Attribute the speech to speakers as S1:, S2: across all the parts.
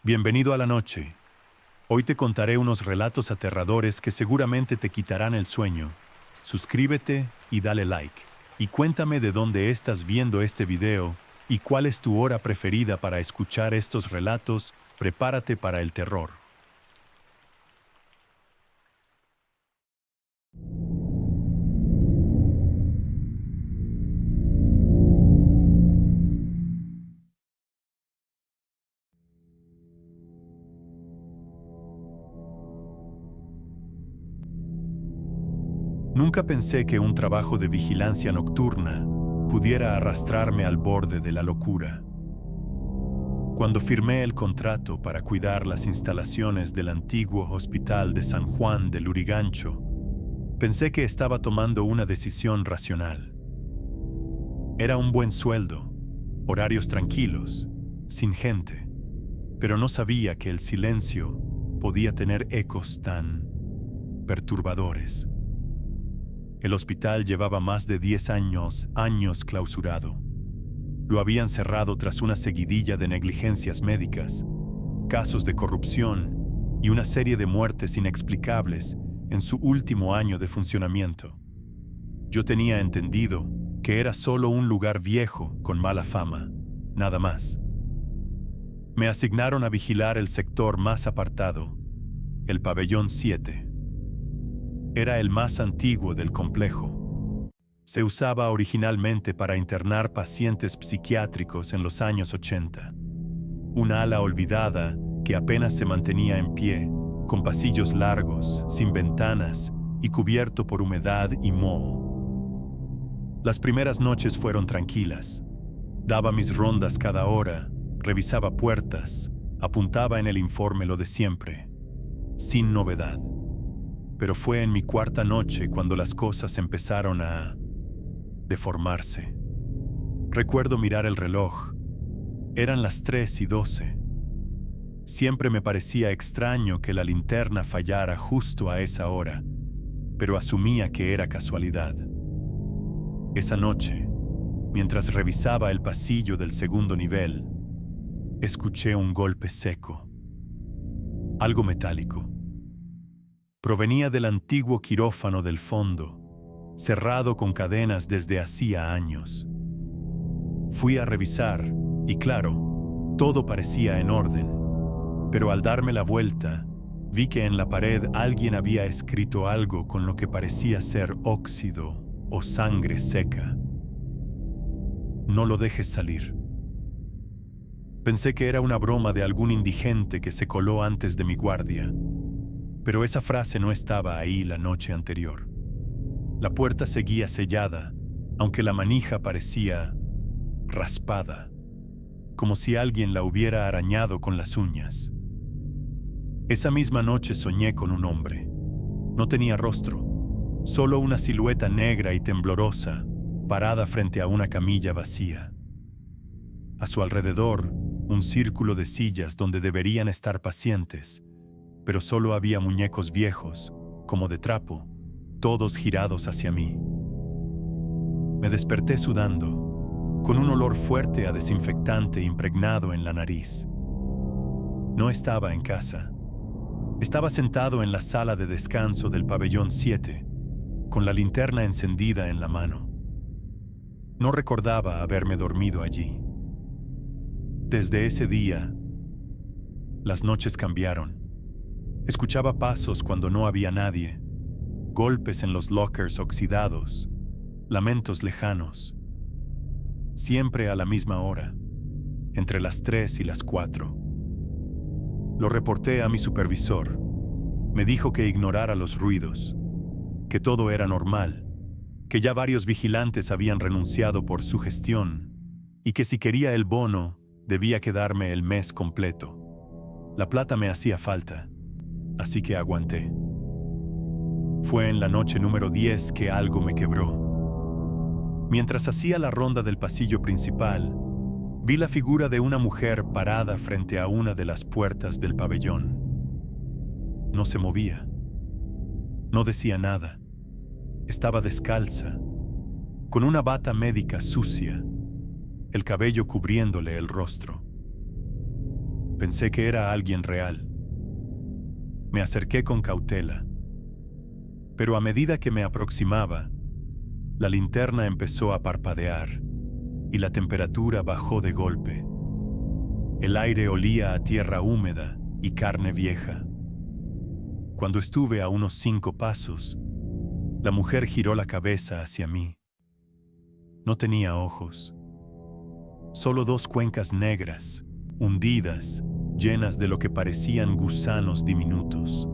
S1: Bienvenido a la noche. Hoy te contaré unos relatos aterradores que seguramente te quitarán el sueño. Suscríbete y dale like. Y cuéntame de dónde estás viendo este video y cuál es tu hora preferida para escuchar estos relatos. Prepárate para el terror. Nunca pensé que un trabajo de vigilancia nocturna pudiera arrastrarme al borde de la locura. Cuando firmé el contrato para cuidar las instalaciones del antiguo Hospital de San Juan de Lurigancho, pensé que estaba tomando una decisión racional. Era un buen sueldo, horarios tranquilos, sin gente, pero no sabía que el silencio podía tener ecos tan perturbadores. El hospital llevaba más de 10 años clausurado. Lo habían cerrado tras una seguidilla de negligencias médicas, casos de corrupción y una serie de muertes inexplicables en su último año de funcionamiento. Yo tenía entendido que era solo un lugar viejo con mala fama, nada más. Me asignaron a vigilar el sector más apartado, el pabellón 7. Era el más antiguo del complejo. Se usaba originalmente para internar pacientes psiquiátricos en los años 80. Una ala olvidada que apenas se mantenía en pie, con pasillos largos, sin ventanas y cubierto por humedad y moho. Las primeras noches fueron tranquilas. Daba mis rondas cada hora, revisaba puertas, apuntaba en el informe lo de siempre, sin novedad. Pero fue en mi cuarta noche cuando las cosas empezaron a deformarse. Recuerdo mirar el reloj. Eran las 3:12. Siempre me parecía extraño que la linterna fallara justo a esa hora, pero asumía que era casualidad. Esa noche, mientras revisaba el pasillo del segundo nivel, escuché un golpe seco. Algo metálico. Provenía del antiguo quirófano del fondo, cerrado con cadenas desde hacía años. Fui a revisar y claro, todo parecía en orden, pero al darme la vuelta, vi que en la pared alguien había escrito algo con lo que parecía ser óxido o sangre seca. No lo dejes salir. Pensé que era una broma de algún indigente que se coló antes de mi guardia. Pero esa frase no estaba ahí la noche anterior. La puerta seguía sellada, aunque la manija parecía raspada, como si alguien la hubiera arañado con las uñas. Esa misma noche soñé con un hombre. No tenía rostro, solo una silueta negra y temblorosa, parada frente a una camilla vacía. A su alrededor, un círculo de sillas donde deberían estar pacientes, pero solo había muñecos viejos, como de trapo, todos girados hacia mí. Me desperté sudando, con un olor fuerte a desinfectante impregnado en la nariz. No estaba en casa. Estaba sentado en la sala de descanso del pabellón 7, con la linterna encendida en la mano. No recordaba haberme dormido allí. Desde ese día, las noches cambiaron. Escuchaba pasos cuando no había nadie, golpes en los lockers oxidados, lamentos lejanos. Siempre a la misma hora, entre las 3 y las 4. Lo reporté a mi supervisor. Me dijo que ignorara los ruidos, que todo era normal, que ya varios vigilantes habían renunciado por su gestión y que si quería el bono, debía quedarme el mes completo. La plata me hacía falta. Así que aguanté. Fue en la noche número 10 que algo me quebró. Mientras hacía la ronda del pasillo principal, vi la figura de una mujer parada frente a una de las puertas del pabellón. No se movía. No decía nada. Estaba descalza, con una bata médica sucia, el cabello cubriéndole el rostro. Pensé que era alguien real. Me acerqué con cautela, pero a medida que me aproximaba, la linterna empezó a parpadear y la temperatura bajó de golpe. El aire olía a tierra húmeda y carne vieja. Cuando estuve a unos 5 pasos, la mujer giró la cabeza hacia mí. No tenía ojos, solo 2 cuencas negras, hundidas, llenas de lo que parecían gusanos diminutos.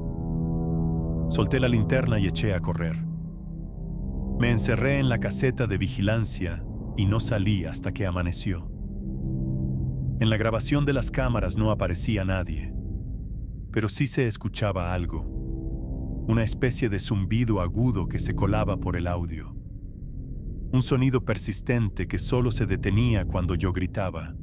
S1: Solté la linterna y eché a correr. Me encerré en la caseta de vigilancia y no salí hasta que amaneció. En la grabación de las cámaras no aparecía nadie, pero sí se escuchaba algo, una especie de zumbido agudo que se colaba por el audio. Un sonido persistente que solo se detenía cuando yo gritaba.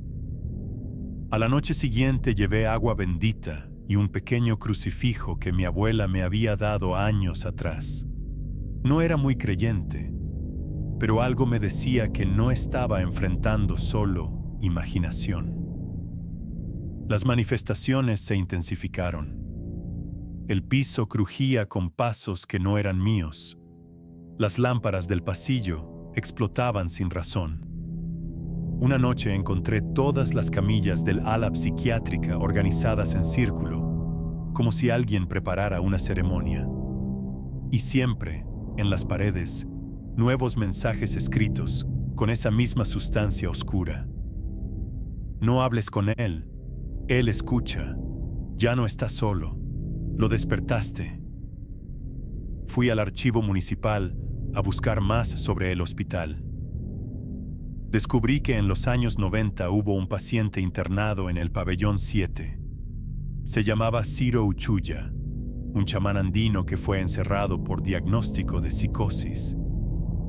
S1: A la noche siguiente llevé agua bendita y un pequeño crucifijo que mi abuela me había dado años atrás. No era muy creyente, pero algo me decía que no estaba enfrentando solo imaginación. Las manifestaciones se intensificaron. El piso crujía con pasos que no eran míos. Las lámparas del pasillo explotaban sin razón. Una noche encontré todas las camillas del ala psiquiátrica organizadas en círculo, como si alguien preparara una ceremonia. Y siempre, en las paredes, nuevos mensajes escritos con esa misma sustancia oscura. No hables con él. Él escucha. Ya no estás solo. Lo despertaste. Fui al archivo municipal a buscar más sobre el hospital. Descubrí que en los años 90 hubo un paciente internado en el pabellón 7. Se llamaba Ciro Uchuya, un chamán andino que fue encerrado por diagnóstico de psicosis.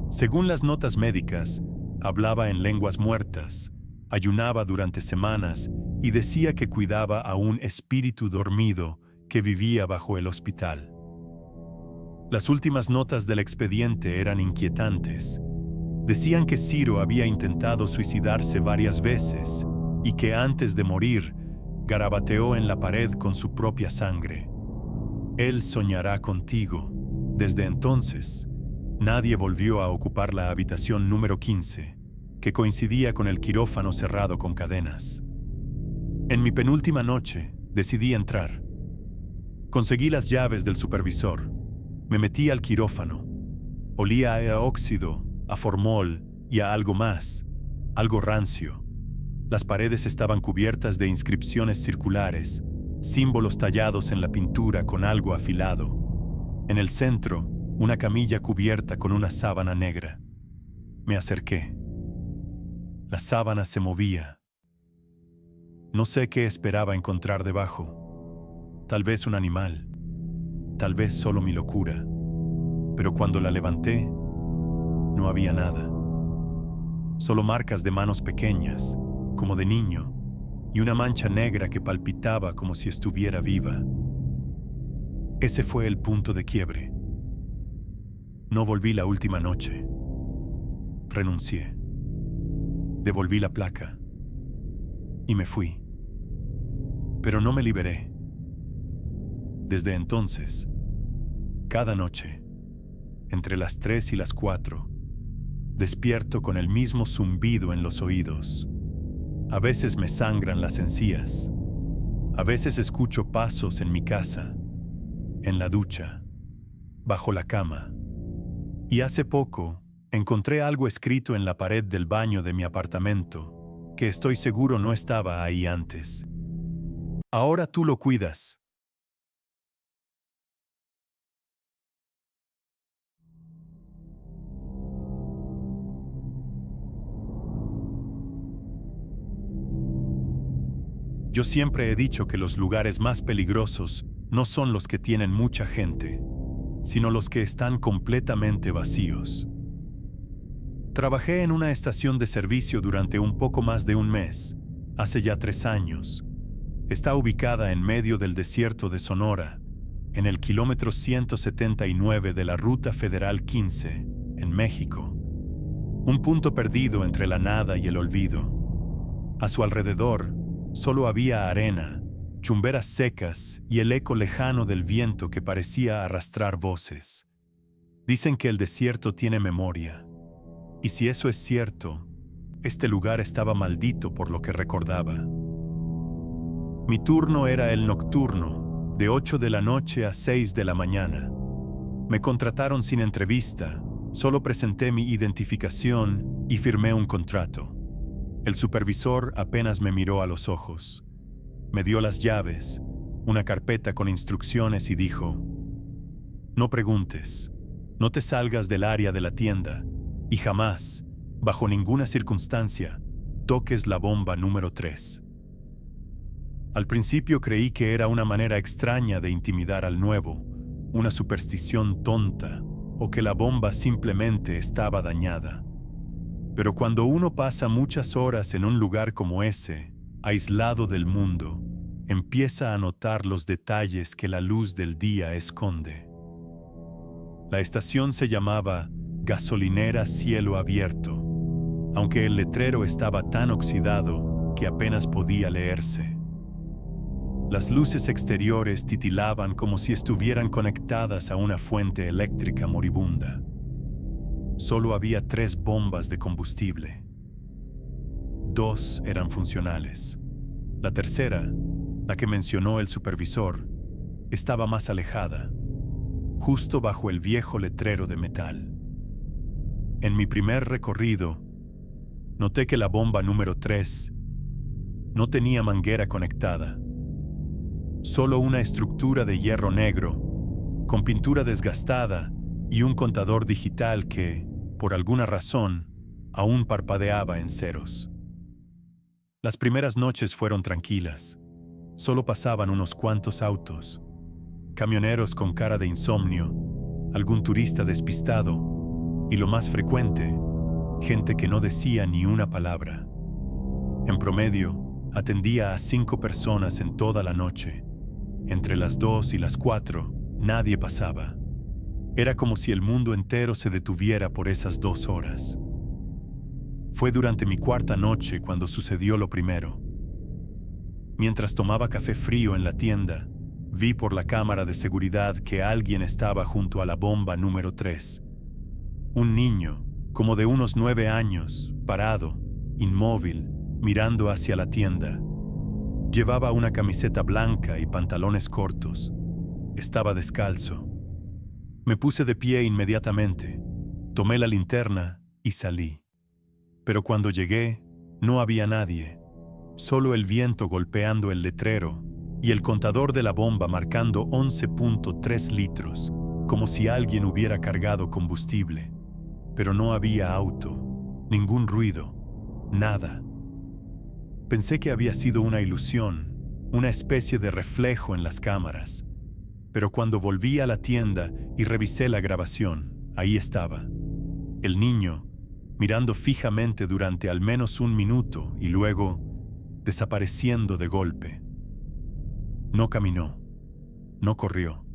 S1: Según las notas médicas, hablaba en lenguas muertas, ayunaba durante semanas y decía que cuidaba a un espíritu dormido que vivía bajo el hospital. Las últimas notas del expediente eran inquietantes. Decían que Ciro había intentado suicidarse varias veces y que antes de morir, garabateó en la pared con su propia sangre. Él soñará contigo. Desde entonces, nadie volvió a ocupar la habitación número 15, que coincidía con el quirófano cerrado con cadenas. En mi penúltima noche, decidí entrar. Conseguí las llaves del supervisor. Me metí al quirófano. Olía a óxido, a formol y a algo más, algo rancio. Las paredes estaban cubiertas de inscripciones circulares, símbolos tallados en la pintura con algo afilado. En el centro, una camilla cubierta con una sábana negra. Me acerqué. La sábana se movía. No sé qué esperaba encontrar debajo. Tal vez un animal. Tal vez solo mi locura. Pero cuando la levanté, no había nada. Solo marcas de manos pequeñas, como de niño, y una mancha negra que palpitaba como si estuviera viva. Ese fue el punto de quiebre. No volví la última noche. Renuncié. Devolví la placa. Y me fui. Pero no me liberé. Desde entonces, cada noche, entre las 3 y las 4, despierto con el mismo zumbido en los oídos. A veces me sangran las encías. A veces escucho pasos en mi casa, en la ducha, bajo la cama. Y hace poco encontré algo escrito en la pared del baño de mi apartamento, que estoy seguro no estaba ahí antes. Ahora tú lo cuidas. Yo siempre he dicho que los lugares más peligrosos no son los que tienen mucha gente, sino los que están completamente vacíos. Trabajé en una estación de servicio durante un poco más de un mes, hace ya 3 años. Está ubicada en medio del desierto de Sonora, en el kilómetro 179 de la Ruta Federal 15, en México. Un punto perdido entre la nada y el olvido. A su alrededor, solo había arena chumberas secas y el eco lejano del viento que parecía arrastrar voces. Dicen que el desierto tiene memoria, y si eso es cierto, este lugar estaba maldito por lo que recordaba. Mi turno era el nocturno, de 8 de la noche a 6 de la mañana. Me contrataron sin entrevista, solo presenté mi identificación y firmé un contrato. El supervisor apenas me miró a los ojos. Me dio las llaves, una carpeta con instrucciones y dijo: no preguntes, no te salgas del área de la tienda y jamás, bajo ninguna circunstancia, toques la bomba número 3. Al principio creí que era una manera extraña de intimidar al nuevo, una superstición tonta, o que la bomba simplemente estaba dañada. Pero cuando uno pasa muchas horas en un lugar como ese, aislado del mundo, empieza a notar los detalles que la luz del día esconde. La estación se llamaba Gasolinera Cielo Abierto, aunque el letrero estaba tan oxidado que apenas podía leerse. Las luces exteriores titilaban como si estuvieran conectadas a una fuente eléctrica moribunda. Solo había 3 bombas de combustible. 2 eran funcionales. La tercera, la que mencionó el supervisor, estaba más alejada, justo bajo el viejo letrero de metal. En mi primer recorrido, noté que la bomba número 3 no tenía manguera conectada. Solo una estructura de hierro negro, con pintura desgastada y un contador digital que, por alguna razón, aún parpadeaba en ceros. Las primeras noches fueron tranquilas. Solo pasaban unos cuantos autos, camioneros con cara de insomnio, algún turista despistado y, lo más frecuente, gente que no decía ni una palabra. En promedio, atendía a 5 personas en toda la noche. Entre las 2 y las 4, nadie pasaba. Era como si el mundo entero se detuviera por esas 2 horas. Fue durante mi 4ª noche cuando sucedió lo primero. Mientras tomaba café frío en la tienda, vi por la cámara de seguridad que alguien estaba junto a la bomba número 3. Un niño, como de unos 9 años, parado, inmóvil, mirando hacia la tienda. Llevaba una camiseta blanca y pantalones cortos. Estaba descalzo. Me puse de pie inmediatamente, tomé la linterna y salí. Pero cuando llegué, no había nadie, solo el viento golpeando el letrero y el contador de la bomba marcando 11.3 litros, como si alguien hubiera cargado combustible. Pero no había auto, ningún ruido, nada. Pensé que había sido una ilusión, una especie de reflejo en las cámaras. Pero cuando volví a la tienda y revisé la grabación, ahí estaba. El niño, mirando fijamente durante al menos 1 minuto y luego desapareciendo de golpe. No caminó, no corrió,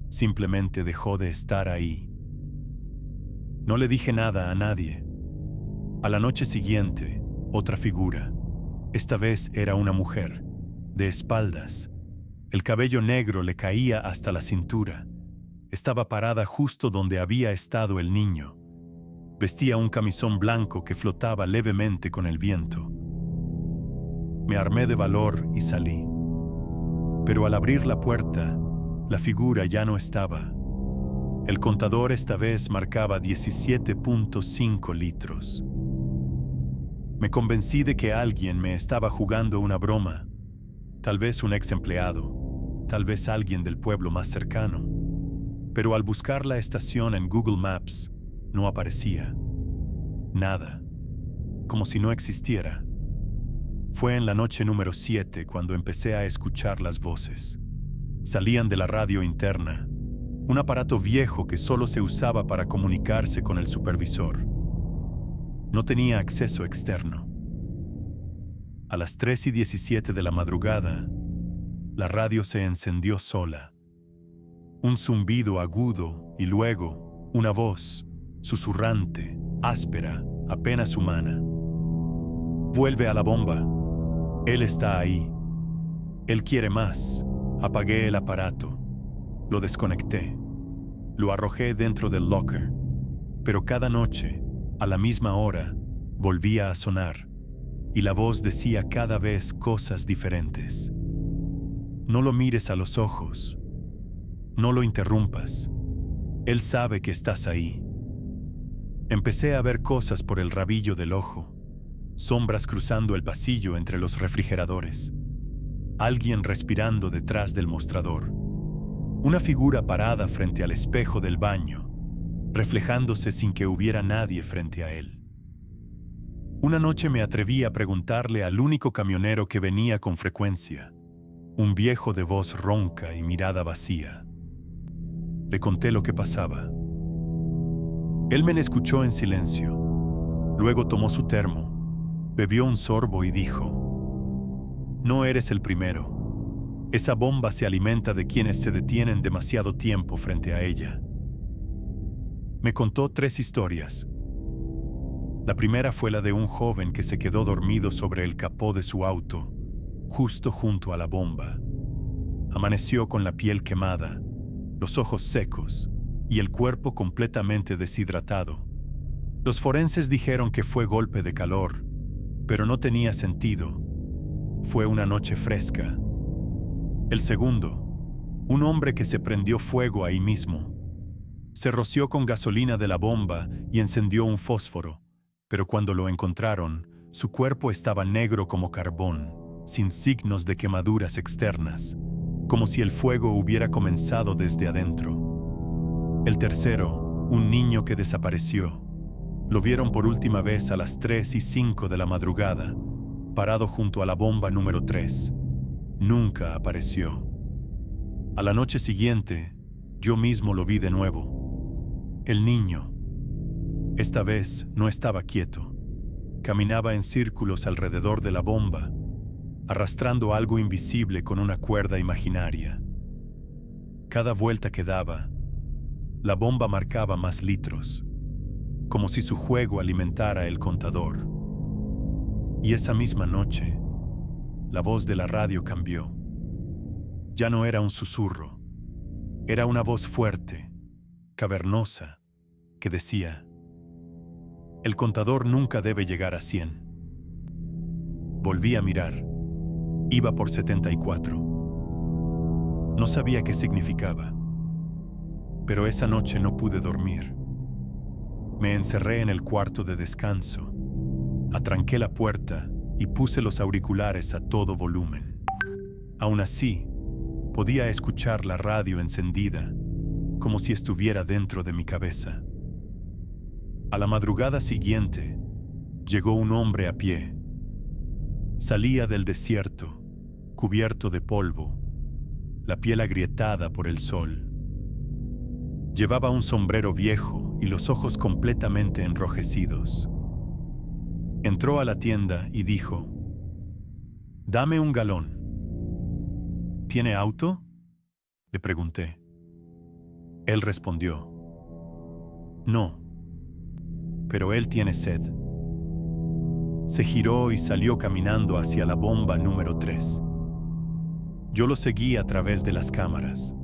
S1: simplemente dejó de estar ahí. No le dije nada a nadie. A la noche siguiente, otra figura. Esta vez era una mujer, de espaldas. El cabello negro le caía hasta la cintura. Estaba parada justo donde había estado el niño. Vestía un camisón blanco que flotaba levemente con el viento. Me armé de valor y salí. Pero al abrir la puerta, la figura ya no estaba. El contador esta vez marcaba 17.5 litros. Me convencí de que alguien me estaba jugando una broma. Tal vez un ex empleado, tal vez alguien del pueblo más cercano. Pero al buscar la estación en Google Maps, no aparecía. Nada. Como si no existiera. Fue en la noche número 7 cuando empecé a escuchar las voces. Salían de la radio interna, un aparato viejo que solo se usaba para comunicarse con el supervisor. No tenía acceso externo. A las 3:17 de la madrugada, la radio se encendió sola. Un zumbido agudo y luego una voz, susurrante, áspera, apenas humana. «Vuelve a la bomba. Él está ahí». Él quiere más. Apagué el aparato. Lo desconecté. Lo arrojé dentro del locker. Pero cada noche, a la misma hora, volvía a sonar, y la voz decía cada vez cosas diferentes. No lo mires a los ojos. No lo interrumpas. Él sabe que estás ahí. Empecé a ver cosas por el rabillo del ojo, sombras cruzando el pasillo entre los refrigeradores, alguien respirando detrás del mostrador, una figura parada frente al espejo del baño, reflejándose sin que hubiera nadie frente a él. Una noche me atreví a preguntarle al único camionero que venía con frecuencia, un viejo de voz ronca y mirada vacía. Le conté lo que pasaba. Él me escuchó en silencio. Luego tomó su termo, bebió un sorbo y dijo: «No eres el primero. Esa bomba se alimenta de quienes se detienen demasiado tiempo frente a ella». Me contó 3 historias. La primera fue la de un joven que se quedó dormido sobre el capó de su auto, justo junto a la bomba. Amaneció con la piel quemada, los ojos secos y el cuerpo completamente deshidratado. Los forenses dijeron que fue golpe de calor, pero no tenía sentido. Fue una noche fresca. El segundo, un hombre que se prendió fuego ahí mismo. Se roció con gasolina de la bomba y encendió un fósforo, pero cuando lo encontraron, su cuerpo estaba negro como carbón, sin signos de quemaduras externas, como si el fuego hubiera comenzado desde adentro. El tercero, un niño que desapareció. Lo vieron por última vez a las 3:05 de la madrugada, parado junto a la bomba número 3. Nunca apareció. A la noche siguiente, yo mismo lo vi de nuevo. El niño, esta vez, no estaba quieto. Caminaba en círculos alrededor de la bomba, arrastrando algo invisible con una cuerda imaginaria. Cada vuelta que daba, la bomba marcaba más litros, como si su juego alimentara el contador. Y esa misma noche, la voz de la radio cambió. Ya no era un susurro, era una voz fuerte, cavernosa, que decía: «El contador nunca debe llegar a 100». Volví a mirar. Iba por 74. No sabía qué significaba, pero esa noche no pude dormir. Me encerré en el cuarto de descanso, atranqué la puerta y puse los auriculares a todo volumen. Aún así, podía escuchar la radio encendida, como si estuviera dentro de mi cabeza. A la madrugada siguiente, llegó un hombre a pie. Salía del desierto, cubierto de polvo, la piel agrietada por el sol. Llevaba un sombrero viejo y los ojos completamente enrojecidos. Entró a la tienda y dijo: «Dame un galón». «¿Tiene auto?», le pregunté. Él respondió: «No, pero él tiene sed». Se giró y salió caminando hacia la bomba número 3. Yo lo seguí a través de las cámaras.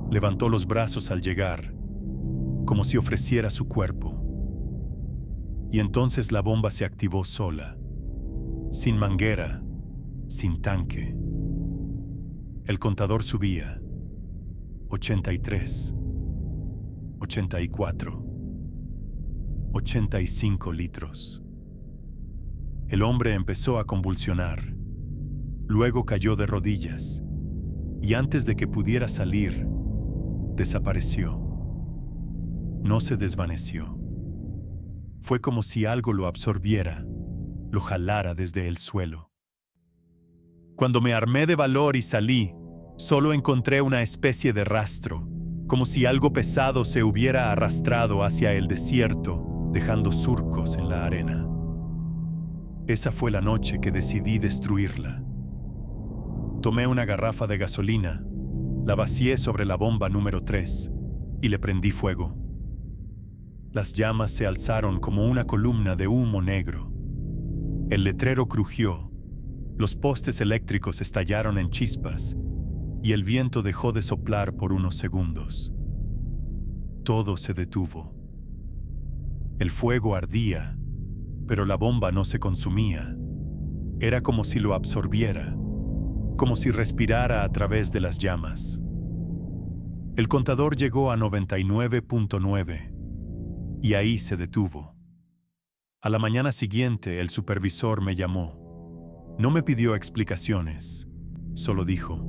S1: Levantó los brazos al llegar, como si ofreciera su cuerpo. Y entonces la bomba se activó sola, sin manguera, sin tanque. El contador subía. 83, 84, 85 litros. El hombre empezó a convulsionar. Luego cayó de rodillas, y antes de que pudiera salir, desapareció. No se desvaneció. Fue como si algo lo absorbiera, lo jalara desde el suelo. Cuando me armé de valor y salí, solo encontré una especie de rastro, como si algo pesado se hubiera arrastrado hacia el desierto, dejando surcos en la arena. Esa fue la noche que decidí destruirla. Tomé una garrafa de gasolina, la vacié sobre la bomba número 3 y le prendí fuego. Las llamas se alzaron como una columna de humo negro. El letrero crujió Los postes eléctricos estallaron en chispas y el viento dejó de soplar por unos segundos. Todo se detuvo. El fuego ardía, pero la bomba no se consumía. Era como si lo absorbiera, como si respirara a través de las llamas. El contador llegó a 99.9 y ahí se detuvo. A la mañana siguiente, el supervisor me llamó. No me pidió explicaciones, solo dijo: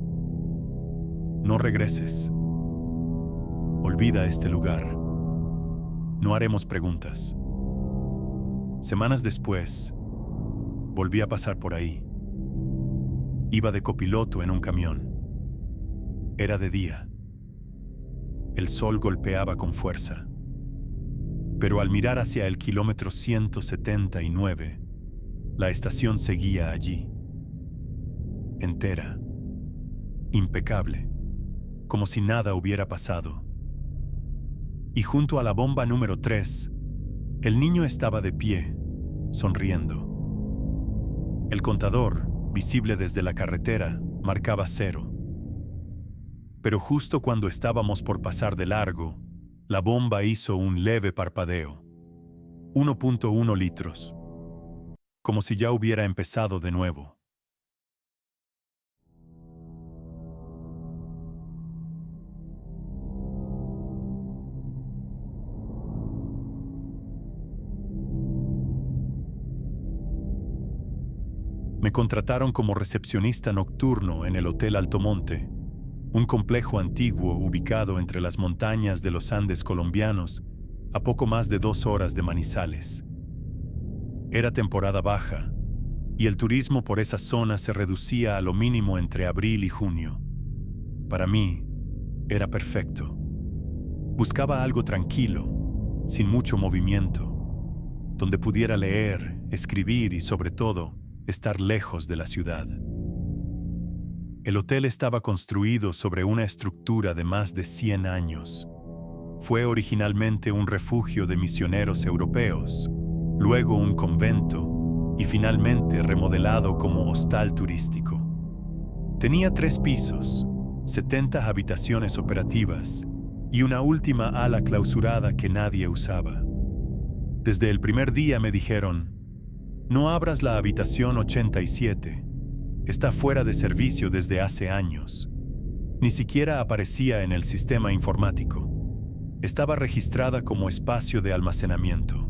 S1: no regreses. Olvida este lugar. No haremos preguntas. Semanas después, volví a pasar por ahí. Iba de copiloto en un camión. Era de día. El sol golpeaba con fuerza. Pero al mirar hacia el kilómetro 179, la estación seguía allí. Entera. Impecable. Como si nada hubiera pasado. Y junto a la bomba número 3, el niño estaba de pie, sonriendo. El contador, visible desde la carretera, marcaba 0. Pero justo cuando estábamos por pasar de largo, la bomba hizo un leve parpadeo. 1.1 litros. Como si ya hubiera empezado de nuevo. Me contrataron como recepcionista nocturno en el Hotel Altomonte, un complejo antiguo ubicado entre las montañas de los Andes colombianos, a poco más de 2 horas de Manizales. Era temporada baja, y el turismo por esa zona se reducía a lo mínimo entre abril y junio. Para mí, era perfecto. Buscaba algo tranquilo, sin mucho movimiento, donde pudiera leer, escribir y, sobre todo, estar lejos de la ciudad. El hotel estaba construido sobre una estructura de más de 100 años. Fue originalmente un refugio de misioneros europeos, luego un convento y finalmente remodelado como hostal turístico. Tenía 3 pisos, 70 habitaciones operativas y una última ala clausurada que nadie usaba. Desde el primer día me dijeron: no abras la habitación 87. Está fuera de servicio desde hace años. Ni siquiera aparecía en el sistema informático. Estaba registrada como espacio de almacenamiento.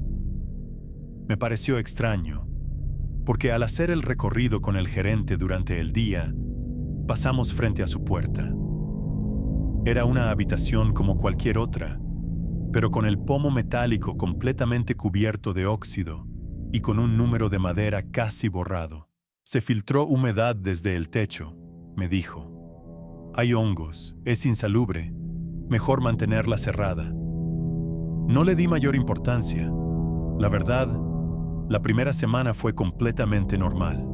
S1: Me pareció extraño, porque al hacer el recorrido con el gerente durante el día, pasamos frente a su puerta. Era una habitación como cualquier otra, pero con el pomo metálico completamente cubierto de óxido y con un número de madera casi borrado. Se filtró humedad desde el techo, me dijo. Hay hongos, es insalubre, mejor mantenerla cerrada. No le di mayor importancia. La verdad, la primera semana fue completamente normal.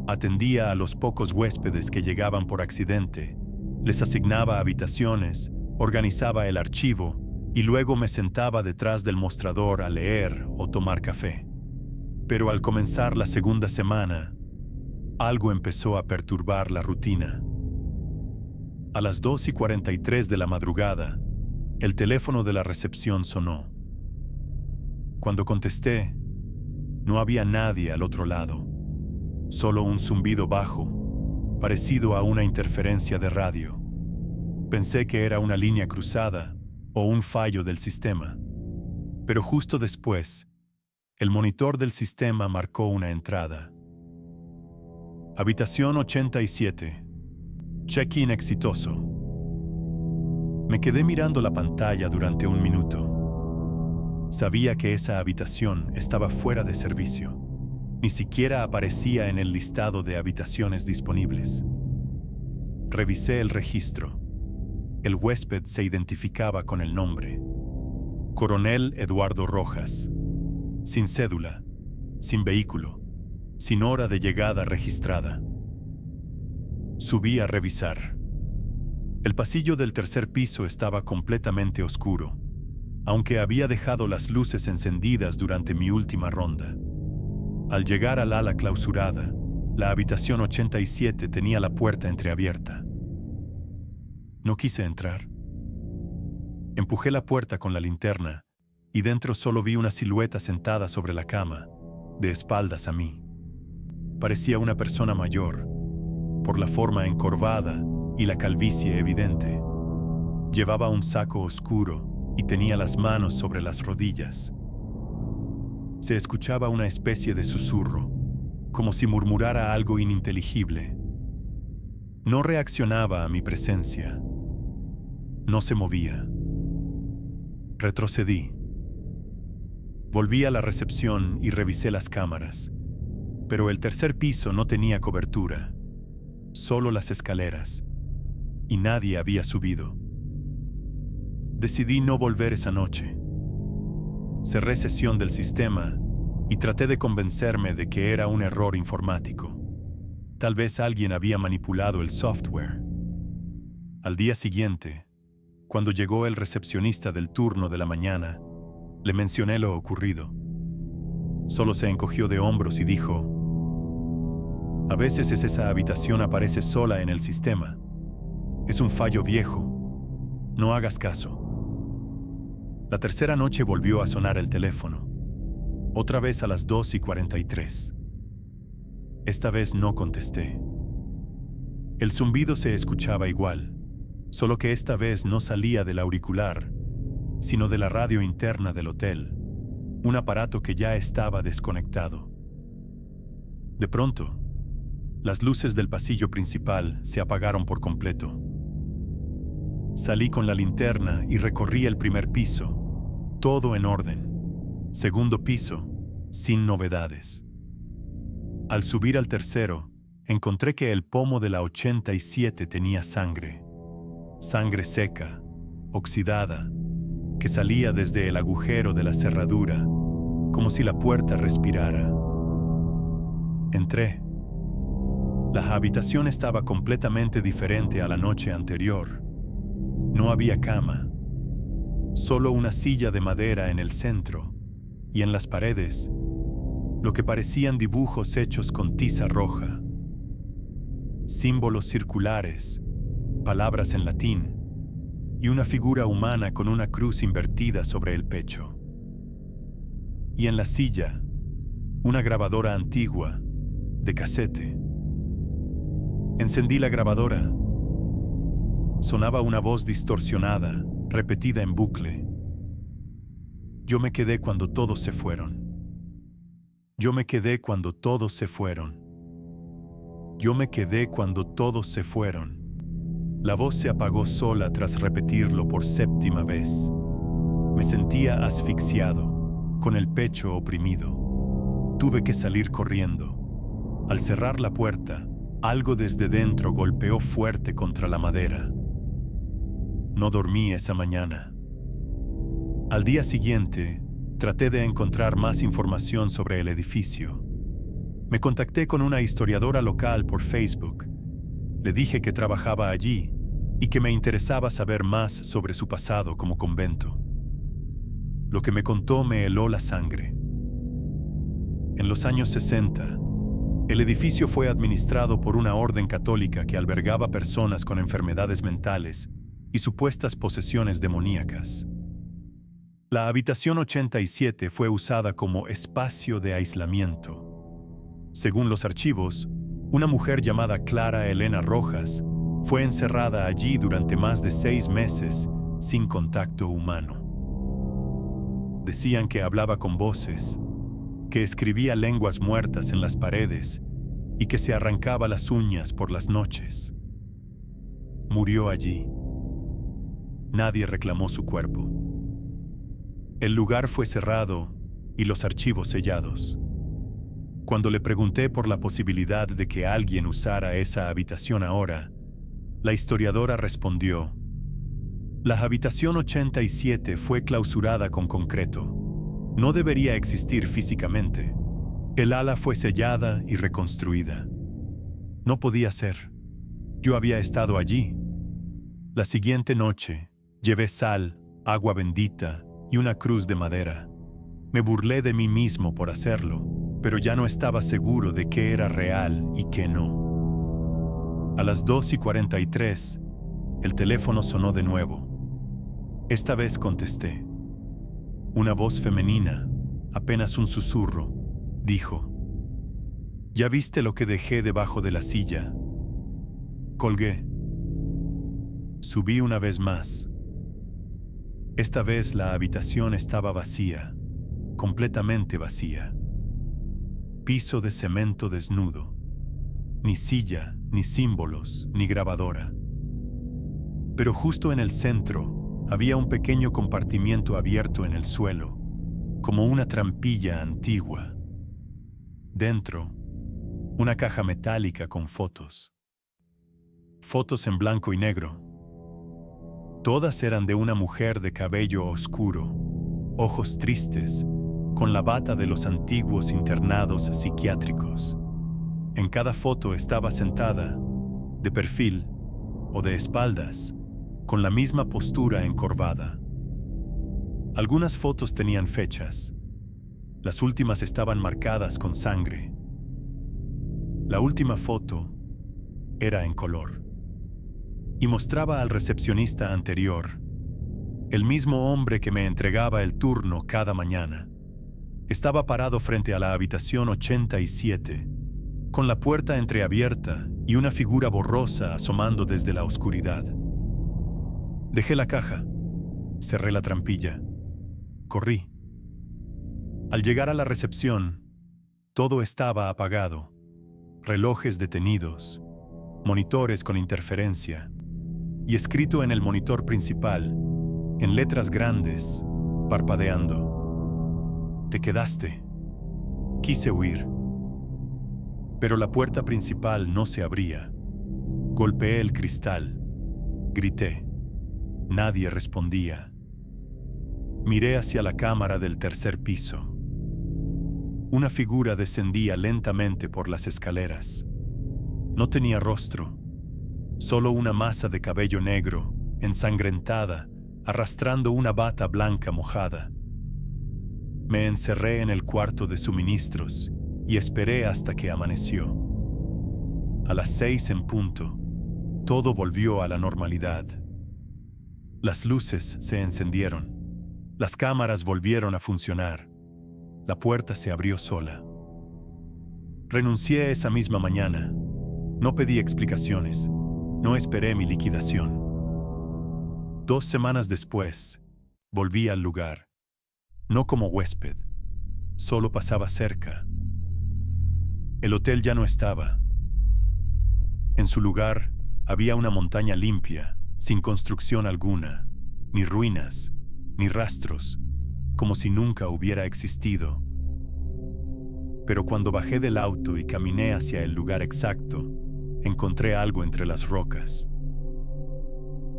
S1: Atendía a los pocos huéspedes que llegaban por accidente, les asignaba habitaciones, organizaba el archivo y luego me sentaba detrás del mostrador a leer o tomar café. Pero al comenzar la segunda semana, algo empezó a perturbar la rutina. A las 2:43 de la madrugada, el teléfono de la recepción sonó. Cuando contesté, no había nadie al otro lado, solo un zumbido bajo, parecido a una interferencia de radio. Pensé que era una línea cruzada o un fallo del sistema, pero justo después, el monitor del sistema marcó una entrada. Habitación 87. Check-in exitoso. Me quedé mirando la pantalla durante un minuto. Sabía que esa habitación estaba fuera de servicio. Ni siquiera aparecía en el listado de habitaciones disponibles. Revisé el registro. El huésped se identificaba con el nombre: Coronel Eduardo Rojas. Sin cédula, sin vehículo, sin hora de llegada registrada. Subí a revisar. El pasillo del tercer piso estaba completamente oscuro, aunque había dejado las luces encendidas durante mi última ronda. Al llegar al ala clausurada, La habitación 87 tenía la puerta entreabierta. No quise entrar. Empujé la puerta con la linterna y dentro solo vi una silueta sentada sobre la cama, de espaldas a mí. Parecía una persona mayor, por la forma encorvada y la calvicie evidente. Llevaba un saco oscuro y tenía las manos sobre las rodillas. Se escuchaba una especie de susurro, como si murmurara algo ininteligible. No reaccionaba a mi presencia. No se movía. Retrocedí. Volví a la recepción y revisé las cámaras, pero el tercer piso no tenía cobertura, solo las escaleras, y nadie había subido. Decidí no volver esa noche. Cerré sesión del sistema y traté de convencerme de que era un error informático. Tal vez alguien había manipulado el software. Al día siguiente, cuando llegó el recepcionista del turno de la mañana, le mencioné lo ocurrido. Solo se encogió de hombros y dijo: "A veces esa habitación aparece sola en el sistema. Es un fallo viejo. No hagas caso". La tercera noche volvió a sonar el teléfono, otra vez a las 2:43. Esta vez no contesté. El zumbido se escuchaba igual, solo que esta vez no salía del auricular, sino de la radio interna del hotel, un aparato que ya estaba desconectado. De pronto, las luces del pasillo principal se apagaron por completo. Salí con la linterna y recorrí el primer piso, todo en orden. Segundo piso, sin novedades. Al subir al tercero, encontré que el pomo de la 87 tenía sangre. Sangre seca, oxidada, que salía desde el agujero de la cerradura, como si la puerta respirara. Entré. La habitación estaba completamente diferente a la noche anterior. No había cama, solo una silla de madera en el centro, y en las paredes, lo que parecían dibujos hechos con tiza roja. Símbolos circulares, palabras en latín, y una figura humana con una cruz invertida sobre el pecho. Y en la silla, una grabadora antigua, de casete. Encendí la grabadora. Sonaba una voz distorsionada, repetida en bucle. Yo me quedé cuando todos se fueron. Yo me quedé cuando todos se fueron. Yo me quedé cuando todos se fueron. La voz se apagó sola tras repetirlo por séptima vez. Me sentía asfixiado, con el pecho oprimido. Tuve que salir corriendo. Al cerrar la puerta, algo desde dentro golpeó fuerte contra la madera. No dormí esa mañana. Al día siguiente, traté de encontrar más información sobre el edificio. Me contacté con una historiadora local por Facebook. Le dije que trabajaba allí y que me interesaba saber más sobre su pasado como convento. Lo que me contó me heló la sangre. En los años 60, el edificio fue administrado por una orden católica que albergaba personas con enfermedades mentales y supuestas posesiones demoníacas. La habitación 87 fue usada como espacio de aislamiento. Según los archivos, una mujer llamada Clara Elena Rojas fue encerrada allí durante más de 6 meses sin contacto humano. Decían que hablaba con voces, que escribía lenguas muertas en las paredes y que se arrancaba las uñas por las noches. Murió allí. Nadie reclamó su cuerpo. El lugar fue cerrado y los archivos sellados. Cuando le pregunté por la posibilidad de que alguien usara esa habitación ahora, la historiadora respondió: "La habitación 87 fue clausurada con concreto. No debería existir físicamente. El ala fue sellada y reconstruida. No podía ser. Yo había estado allí. La siguiente noche, llevé sal, agua bendita y una cruz de madera. Me burlé de mí mismo por hacerlo, pero ya no estaba seguro de qué era real y qué no. A las 2:43, el teléfono sonó de nuevo. Esta vez contesté. Una voz femenina, apenas un susurro, dijo: ¿Ya viste lo que dejé debajo de la silla? Colgué. Subí una vez más. Esta vez la habitación estaba vacía, completamente vacía. Piso de cemento desnudo. Ni silla, ni símbolos, ni grabadora. Pero justo en el centro había un pequeño compartimiento abierto en el suelo, como una trampilla antigua. Dentro, una caja metálica con fotos. Fotos en blanco y negro. Todas eran de una mujer de cabello oscuro, ojos tristes, con la bata de los antiguos internados psiquiátricos. En cada foto estaba sentada, de perfil o de espaldas, con la misma postura encorvada. Algunas fotos tenían fechas. Las últimas estaban marcadas con sangre. La última foto era en color y mostraba al recepcionista anterior, el mismo hombre que me entregaba el turno cada mañana. Estaba parado frente a la habitación 87, con la puerta entreabierta y una figura borrosa asomando desde la oscuridad. Dejé la caja, cerré la trampilla, corrí. Al llegar a la recepción, todo estaba apagado. Relojes detenidos, monitores con interferencia, y escrito en el monitor principal, en letras grandes, parpadeando: «Te quedaste». Quise huir, pero la puerta principal no se abría. Golpeé el cristal, grité. Nadie respondía. Miré hacia la cámara del tercer piso. Una figura descendía lentamente por las escaleras. No tenía rostro, solo una masa de cabello negro, ensangrentada, arrastrando una bata blanca mojada. Me encerré en el cuarto de suministros y esperé hasta que amaneció. A las 6 en punto, todo volvió a la normalidad. Las luces se encendieron. Las cámaras volvieron a funcionar. La puerta se abrió sola. Renuncié esa misma mañana. No pedí explicaciones. No esperé mi liquidación. 2 semanas después, volví al lugar. No como huésped. Solo pasaba cerca. El hotel ya no estaba. En su lugar había una montaña limpia, sin construcción alguna, ni ruinas, ni rastros, como si nunca hubiera existido. Pero cuando bajé del auto y caminé hacia el lugar exacto, encontré algo entre las rocas.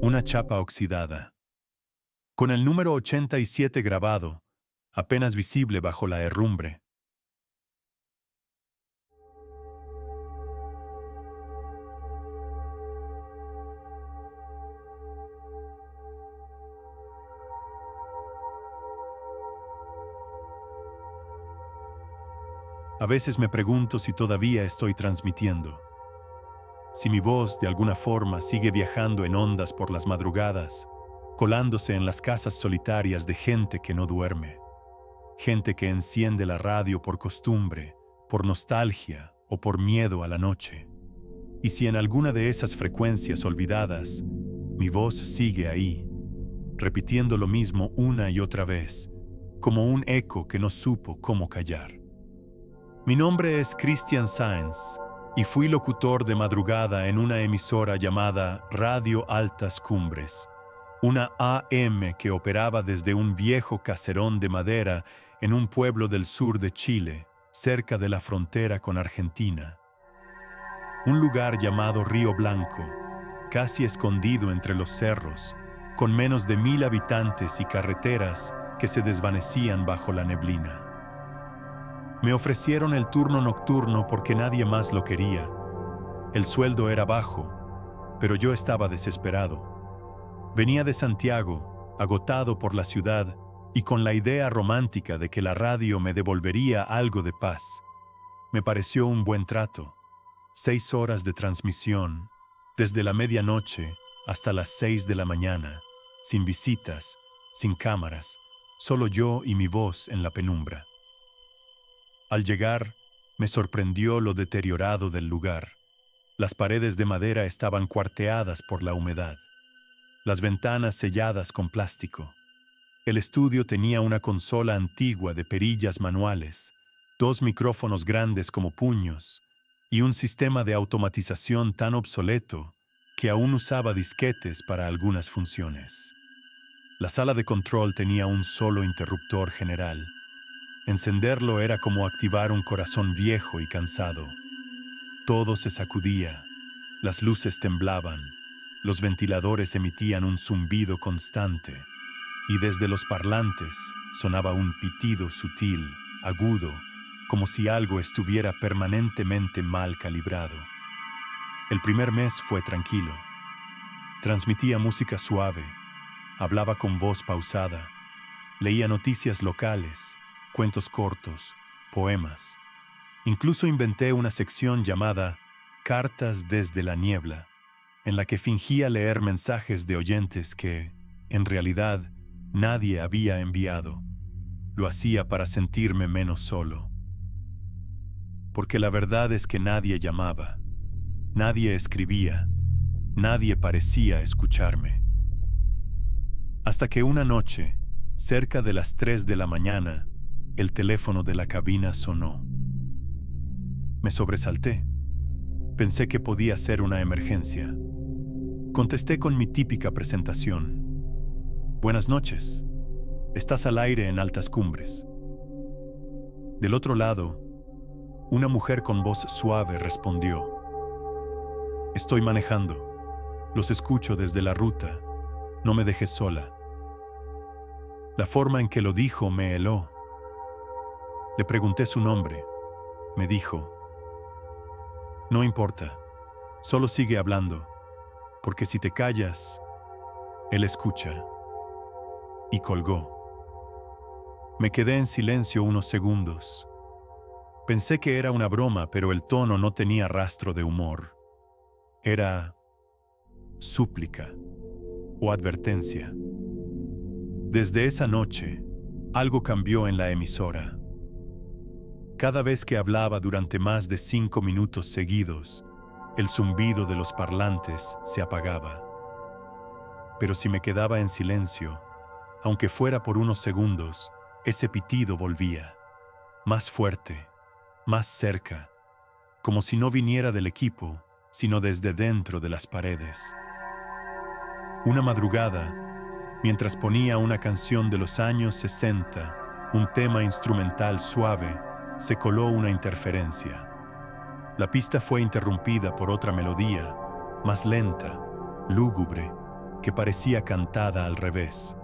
S1: Una chapa oxidada, con el número 87 grabado, apenas visible bajo la herrumbre. A veces me pregunto si todavía estoy transmitiendo. Si mi voz de alguna forma sigue viajando en ondas por las madrugadas, colándose en las casas solitarias de gente que no duerme. Gente que enciende la radio por costumbre, por nostalgia o por miedo a la noche. Y si en alguna de esas frecuencias olvidadas, mi voz sigue ahí, repitiendo lo mismo una y otra vez, como un eco que no supo cómo callar. Mi nombre es Christian Sáenz y fui locutor de madrugada en una emisora llamada Radio Altas Cumbres, una AM que operaba desde un viejo caserón de madera en un pueblo del sur de Chile, cerca de la frontera con Argentina. Un lugar llamado Río Blanco, casi escondido entre los cerros, con menos de 1000 habitantes y carreteras que se desvanecían bajo la neblina. Me ofrecieron el turno nocturno porque nadie más lo quería. El sueldo era bajo, pero yo estaba desesperado. Venía de Santiago, agotado por la ciudad y con la idea romántica de que la radio me devolvería algo de paz, Me pareció un buen trato. 6 horas de transmisión, desde la medianoche hasta las 6 de la mañana, sin visitas, sin cámaras, solo yo y mi voz en la penumbra. Al llegar, me sorprendió lo deteriorado del lugar. Las paredes de madera estaban cuarteadas por la humedad, las ventanas selladas con plástico. El estudio tenía una consola antigua de perillas manuales, 2 micrófonos grandes como puños y un sistema de automatización tan obsoleto que aún usaba disquetes para algunas funciones. La sala de control tenía un solo interruptor general. Encenderlo era como activar un corazón viejo y cansado. Todo se sacudía, las luces temblaban, los ventiladores emitían un zumbido constante, y desde los parlantes sonaba un pitido sutil, agudo, como si algo estuviera permanentemente mal calibrado. El primer mes fue tranquilo. Transmitía música suave, hablaba con voz pausada, leía noticias locales, cuentos cortos, poemas. Incluso inventé una sección llamada Cartas desde la niebla, en la que fingía leer mensajes de oyentes que, en realidad, nadie había enviado. Lo hacía para sentirme menos solo. Porque la verdad es que nadie llamaba, nadie escribía, nadie parecía escucharme. Hasta que una noche, cerca de las 3 de la mañana, el teléfono de la cabina sonó. Me sobresalté. Pensé que podía ser una emergencia. Contesté con mi típica presentación. Buenas noches. Estás al aire en Altas Cumbres. Del otro lado, una mujer con voz suave respondió. Estoy manejando. Los escucho desde la ruta. No me dejes sola. La forma en que lo dijo me heló. Le pregunté su nombre. Me dijo, no importa, solo sigue hablando, porque si te callas, él escucha. Y colgó. Me quedé en silencio unos segundos. Pensé que era una broma, pero el tono no tenía rastro de humor. Era súplica o advertencia. Desde esa noche, algo cambió en la emisora. Cada vez que hablaba durante más de 5 minutos seguidos, el zumbido de los parlantes se apagaba. Pero si me quedaba en silencio, aunque fuera por unos segundos, ese pitido volvía, más fuerte, más cerca, como si no viniera del equipo, sino desde dentro de las paredes. Una madrugada, mientras ponía una canción de los años 60, un tema instrumental suave, se coló una interferencia. La pista fue interrumpida por otra melodía, más lenta, lúgubre, que parecía cantada al revés.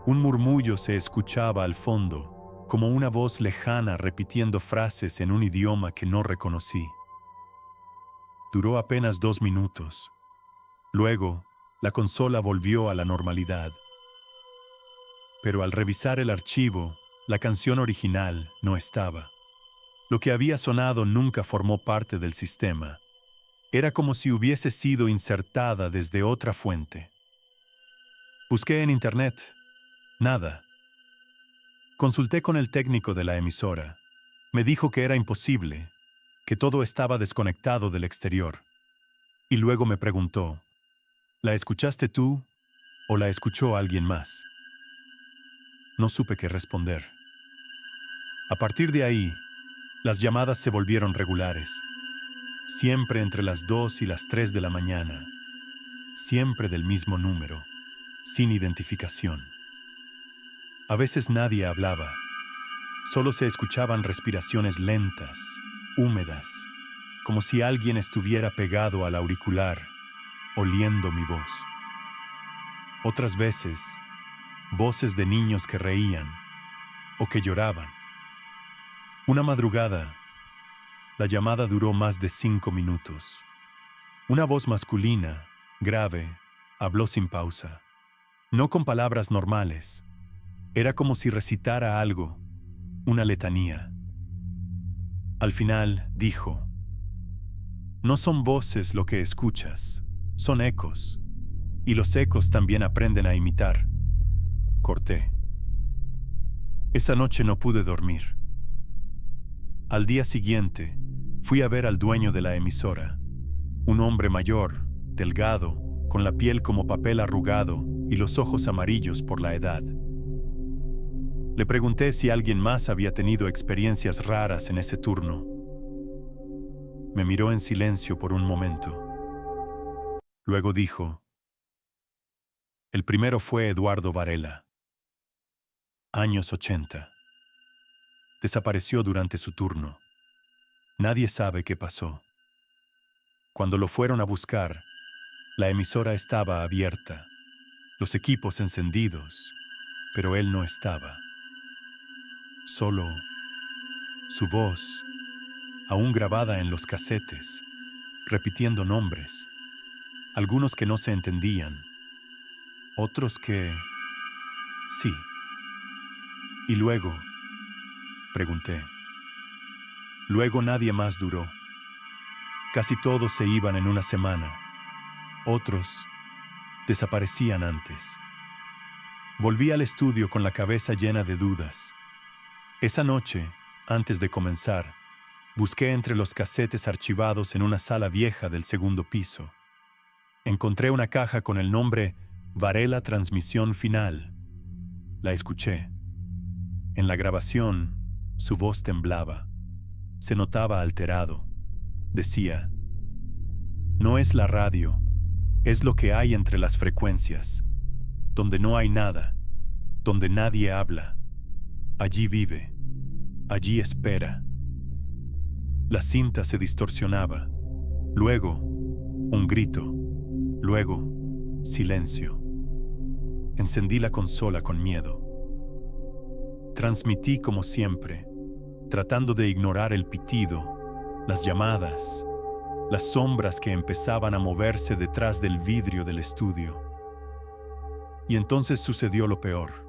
S1: Un murmullo se escuchaba al fondo, como una voz lejana repitiendo frases en un idioma que no reconocí. Duró apenas 2 minutos. Luego, la consola volvió a la normalidad. Pero al revisar el archivo, la canción original no estaba. Lo que había sonado nunca formó parte del sistema. Era como si hubiese sido insertada desde otra fuente. Busqué en internet. Nada. Consulté con el técnico de la emisora. Me dijo que era imposible, que todo estaba desconectado del exterior. Y luego me preguntó, ¿la escuchaste tú o la escuchó alguien más? No supe qué responder. A partir de ahí, las llamadas se volvieron regulares. Siempre entre las 2 y las 3 de la mañana. Siempre del mismo número, sin identificación. A veces nadie hablaba. Solo se escuchaban respiraciones lentas, húmedas, como si alguien estuviera pegado al auricular, oliendo mi voz. Otras veces, voces de niños que reían o que lloraban. Una madrugada, la llamada duró más de 5 minutos. Una voz masculina, grave, habló sin pausa. No con palabras normales. Era como si recitara algo, una letanía. Al final dijo: no son voces lo que escuchas, son ecos, y los ecos también aprenden a imitar. Corté. Esa noche no pude dormir. Al día siguiente, fui a ver al dueño de la emisora, un hombre mayor, delgado, con la piel como papel arrugado y los ojos amarillos por la edad. Le pregunté si alguien más había tenido experiencias raras en ese turno. Me miró en silencio por un momento. Luego dijo: el primero fue Eduardo Varela. Años 80. Desapareció durante su turno. Nadie sabe qué pasó. Cuando lo fueron a buscar, la emisora estaba abierta, los equipos encendidos, pero él no estaba. Solo su voz, aún grabada en los casetes, repitiendo nombres, algunos que no se entendían, otros que sí. ¿Y luego? Pregunté. Luego nadie más duró. Casi todos se iban en una semana. Otros desaparecían antes. Volví al estudio con la cabeza llena de dudas. Esa noche, antes de comenzar, busqué entre los casetes archivados en una sala vieja del segundo piso. Encontré una caja con el nombre Varela Transmisión Final. La escuché. En la grabación, su voz temblaba. Se notaba alterado. Decía: no es la radio, es lo que hay entre las frecuencias, donde no hay nada, donde nadie habla. Allí vive, allí espera. La cinta se distorsionaba. Luego, un grito. Luego, silencio. Encendí la consola con miedo. Transmití como siempre, tratando de ignorar el pitido, las llamadas, las sombras que empezaban a moverse detrás del vidrio del estudio. Y entonces sucedió lo peor.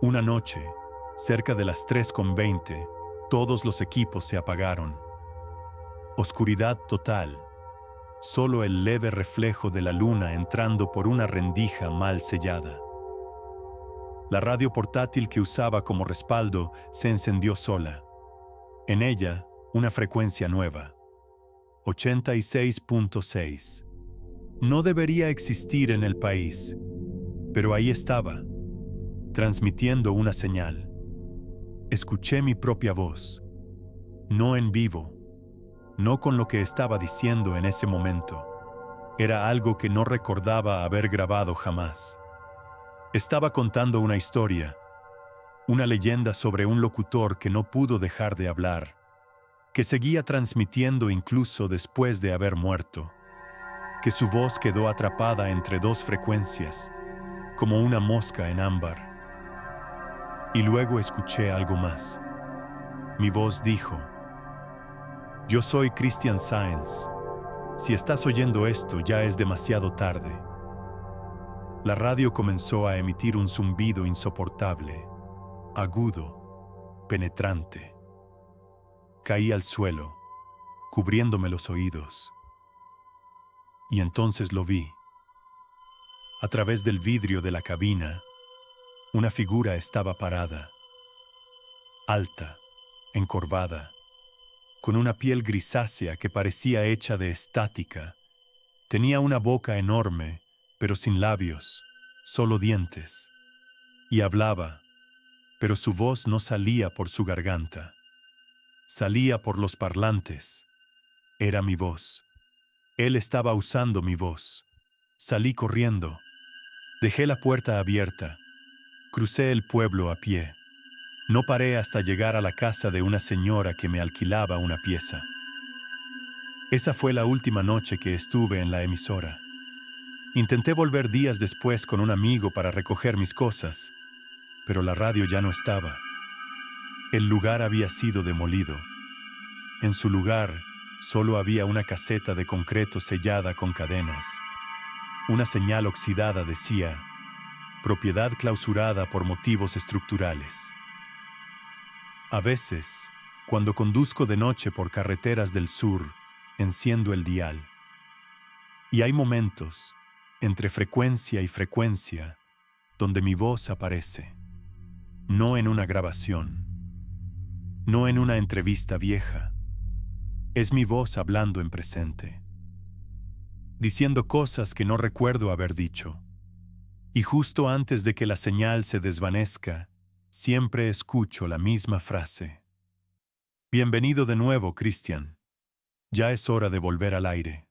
S1: Una noche, cerca de las 3:20, todos los equipos se apagaron. Oscuridad total, solo el leve reflejo de la luna entrando por una rendija mal sellada. La radio portátil que usaba como respaldo se encendió sola. En ella, una frecuencia nueva, 86.6. No debería existir en el país, pero ahí estaba, transmitiendo una señal. Escuché mi propia voz, no en vivo, no con lo que estaba diciendo en ese momento. Era algo que no recordaba haber grabado jamás. Estaba contando una historia, una leyenda sobre un locutor que no pudo dejar de hablar, que seguía transmitiendo incluso después de haber muerto, que su voz quedó atrapada entre dos frecuencias, como una mosca en ámbar. Y luego escuché algo más. Mi voz dijo: yo soy Christian Sáenz. Si estás oyendo esto, ya es demasiado tarde. La radio comenzó a emitir un zumbido insoportable, agudo, penetrante. Caí al suelo, cubriéndome los oídos. Y entonces lo vi. A través del vidrio de la cabina, una figura estaba parada, alta, encorvada, con una piel grisácea que parecía hecha de estática. Tenía una boca enorme, pero sin labios, solo dientes. Y hablaba, pero su voz no salía por su garganta. Salía por los parlantes. Era mi voz. Él estaba usando mi voz. Salí corriendo. Dejé la puerta abierta. Crucé el pueblo a pie. No paré hasta llegar a la casa de una señora que me alquilaba una pieza. Esa fue la última noche que estuve en la emisora. Intenté volver días después con un amigo para recoger mis cosas, pero la radio ya no estaba. El lugar había sido demolido. En su lugar, solo había una caseta de concreto sellada con cadenas. Una señal oxidada decía: propiedad clausurada por motivos estructurales. A veces, Cuando conduzco de noche por carreteras del sur, enciendo el dial. Y hay momentos, entre frecuencia y frecuencia, donde mi voz aparece. No en una grabación, no en una entrevista vieja. Es mi voz hablando en presente, diciendo cosas que no recuerdo haber dicho. Y justo antes de que la señal se desvanezca, siempre escucho la misma frase. Bienvenido de nuevo, Christian. Ya es hora de volver al aire.